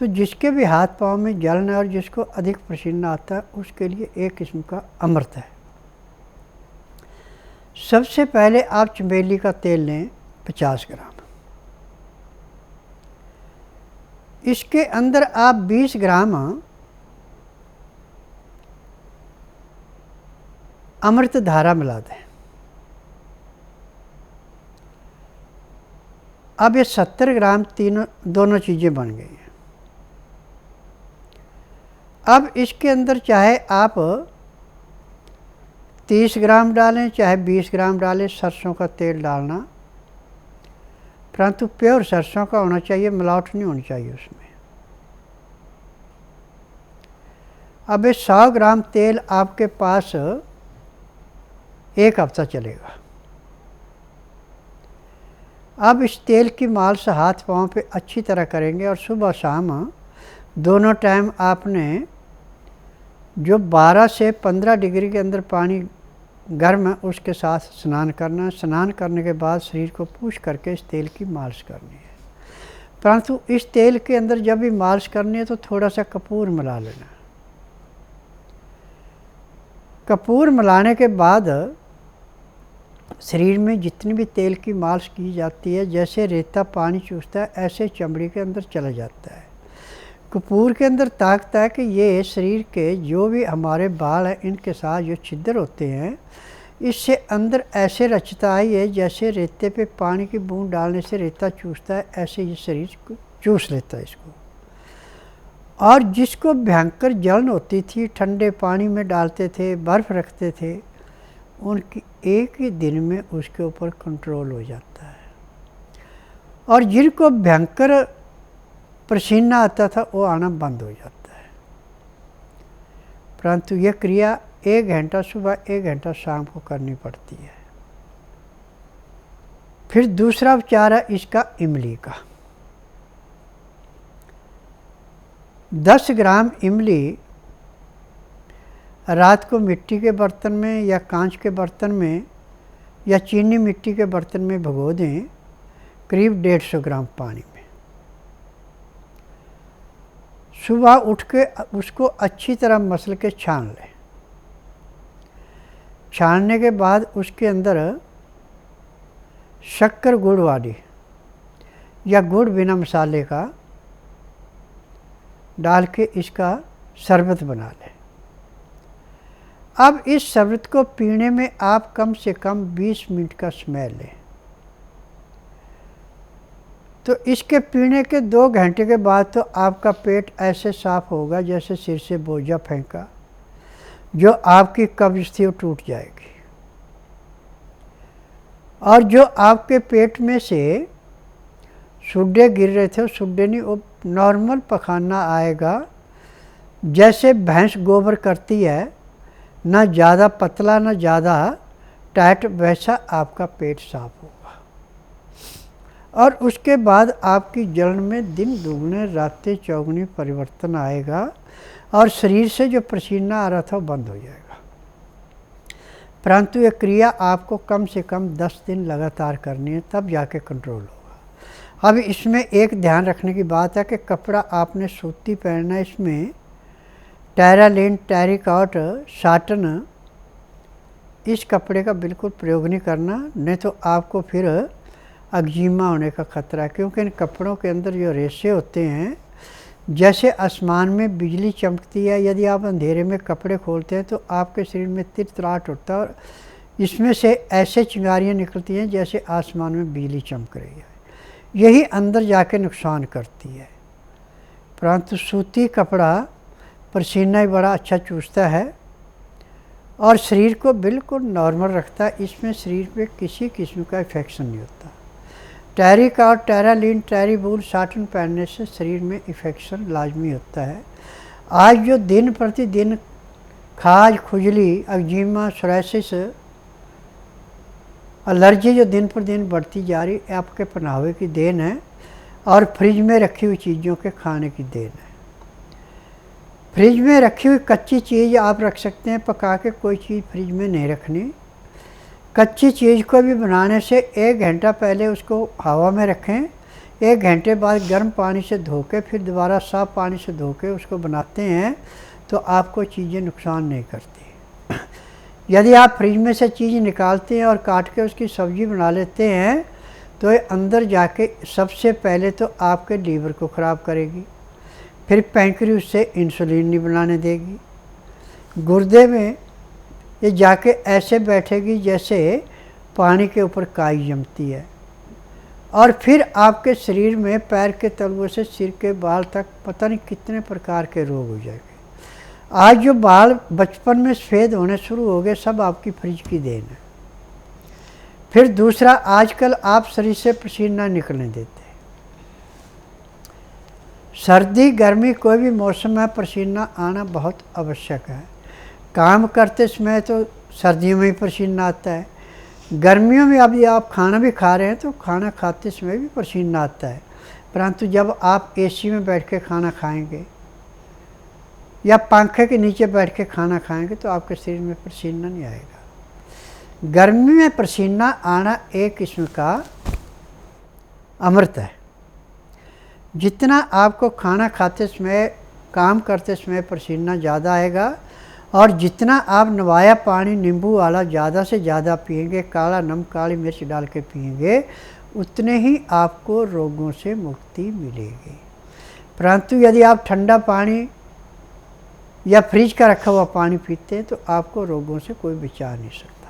तो जिसके भी हाथ पाँव में जलन है और जिसको अधिक पसीना आता है उसके लिए एक किस्म का अमृत है। सबसे पहले आप चमेली का तेल लें 50 ग्राम। इसके अंदर आप 20 ग्राम अमृत धारा मिला दें। अब ये 70 ग्राम दोनों चीज़ें बन गई हैं। अब इसके अंदर चाहे आप 30 ग्राम डालें चाहे 20 ग्राम डालें, सरसों का तेल डालना, परंतु प्योर सरसों का होना चाहिए, मिलावट नहीं होनी चाहिए उसमें। अब ये 100 ग्राम तेल आपके पास 1 हफ्ता चलेगा। अब इस तेल की मालिश हाथ पाँव पे अच्छी तरह करेंगे और सुबह शाम दोनों टाइम आपने जो 12 से 15 डिग्री के अंदर पानी गर्म है उसके साथ स्नान करना है। स्नान करने के बाद शरीर को पुश करके इस तेल की मालिश करनी है। परंतु इस तेल के अंदर जब भी मालिश करनी है तो थोड़ा सा कपूर मिला लेना। कपूर मिलाने के बाद शरीर में जितनी भी तेल की मालिश की जाती है, जैसे रेता पानी चूसता है ऐसे चमड़ी के अंदर चला जाता है। कपूर के अंदर ताकत है कि ये शरीर के जो भी हमारे बाल हैं इनके साथ जो छिद्र होते हैं इससे अंदर ऐसे रचता है ये जैसे रेते पे पानी की बूंद डालने से रेता चूसता है, ऐसे ये शरीर को चूस लेता है इसको। और जिसको भयंकर जलन होती थी, ठंडे पानी में डालते थे, बर्फ़ रखते थे, उनकी एक ही दिन में उसके ऊपर कंट्रोल हो जाता है। और जिनको भयंकर पसीना आता था वो आना बंद हो जाता है। परंतु यह क्रिया 1 घंटा सुबह 1 घंटा शाम को करनी पड़ती है। फिर दूसरा उपचार है इसका इमली का। 10 ग्राम इमली रात को मिट्टी के बर्तन में या कांच के बर्तन में या चीनी मिट्टी के बर्तन में भिगो दें, करीब 150 ग्राम पानी में। सुबह उठ के उसको अच्छी तरह मसल के छान लें। छानने के बाद उसके अंदर शक्कर गुड़ वाली या गुड़ बिना मसाले का डाल के इसका शरबत बना लें। अब इस शरबत को पीने में आप कम से कम 20 मिनट का समय लें। तो इसके पीने के 2 घंटे के बाद तो आपका पेट ऐसे साफ होगा जैसे सिर से बोझा फेंका, जो आपकी कब्ज थी वो टूट जाएगी। और जो आपके पेट में से सुड्डे गिर रहे थे वो सुड्डे नहीं, वो नॉर्मल पखाना आएगा जैसे भैंस गोबर करती है, ना ज़्यादा पतला ना ज़्यादा टाइट, वैसा आपका पेट साफ होगा। और उसके बाद आपकी जलन में दिन दुगने रातें चौगुनी परिवर्तन आएगा और शरीर से जो पसीना आ रहा था वो बंद हो जाएगा। परंतु ये क्रिया आपको कम से कम 10 दिन लगातार करनी है, तब जाके कंट्रोल होगा। अब इसमें एक ध्यान रखने की बात है कि कपड़ा आपने सूती पहनना है। इसमें टेरालिन, टेरिकॉट, साटन इस कपड़े का बिल्कुल प्रयोग नहीं करना, नहीं तो आपको फिर अग्जिमा होने का खतरा है। क्योंकि इन कपड़ों के अंदर जो रेशे होते हैं, जैसे आसमान में बिजली चमकती है, यदि आप अंधेरे में कपड़े खोलते हैं तो आपके शरीर में तिरतराहट होता है और इसमें से ऐसे चिंगारियाँ निकलती हैं जैसे आसमान में बिजली चमक रही है। यही अंदर जाके नुकसान करती है। परंतु सूती कपड़ा पसीना ही बड़ा अच्छा चूसता है और शरीर को बिल्कुल नॉर्मल रखता है। इसमें शरीर पे किसी किस्म का इन्फेक्शन नहीं होता। टेरिकॉट, टेरालिन, टेरीबूल, साटन पहनने से शरीर में इन्फेक्शन लाजमी होता है। आज जो दिन प्रतिदिन खाज, खुजली, अग्जिमा, सोराइसिस, एलर्जी जो दिन पर दिन बढ़ती जा रही है, आपके पहनावे की देन है और फ्रिज में रखी हुई चीज़ों के खाने की देन है। फ्रिज में रखी हुई कच्ची चीज़ आप रख सकते हैं, पका के कोई चीज़ फ्रिज में नहीं रखनी। कच्ची चीज़ को भी बनाने से 1 घंटा पहले उसको हवा में रखें। 1 घंटे बाद गर्म पानी से धो के फिर दोबारा साफ़ पानी से धो के उसको बनाते हैं तो आपको चीज़ें नुकसान नहीं करती। यदि आप फ्रिज में से चीज़ निकालते हैं और काट के उसकी सब्ज़ी बना लेते हैं तो ये अंदर जाके सबसे पहले तो आपके लीवर को ख़राब करेगी, फिर पैंक्रियास से इंसुलिन नहीं बनाने देगी, गुर्दे में ये जाके ऐसे बैठेगी जैसे पानी के ऊपर काई जमती है, और फिर आपके शरीर में पैर के तलवों से सिर के बाल तक पता नहीं कितने प्रकार के रोग हो जाएंगे। आज जो बाल बचपन में सफ़ेद होने शुरू हो गए सब आपकी फ्रिज की देन है। फिर दूसरा, आजकल आप शरीर से पसीना निकलने देते। सर्दी गर्मी कोई भी मौसम में पसीना आना बहुत आवश्यक है। काम करते समय तो सर्दियों में ही पसीना आता है, गर्मियों में अभी आप खाना भी खा रहे हैं तो खाना खाते समय भी पसीना आता है, परंतु जब आप एसी में बैठ के खाना खाएंगे या पंखे के नीचे बैठ के खाना खाएंगे तो आपके शरीर में पसीना नहीं आएगा। गर्मी में पसीना आना एक किस्म का अमृत है। जितना आपको खाना खाते समय काम करते समय पसीना ज़्यादा आएगा और जितना आप नवाया पानी नींबू वाला ज़्यादा से ज़्यादा पिएंगे, काला नमक काली मिर्च डाल के पिएंगे, उतने ही आपको रोगों से मुक्ति मिलेगी। परंतु यदि आप ठंडा पानी या फ्रिज का रखा हुआ पानी पीते हैं तो आपको रोगों से कोई बचा नहीं सकता।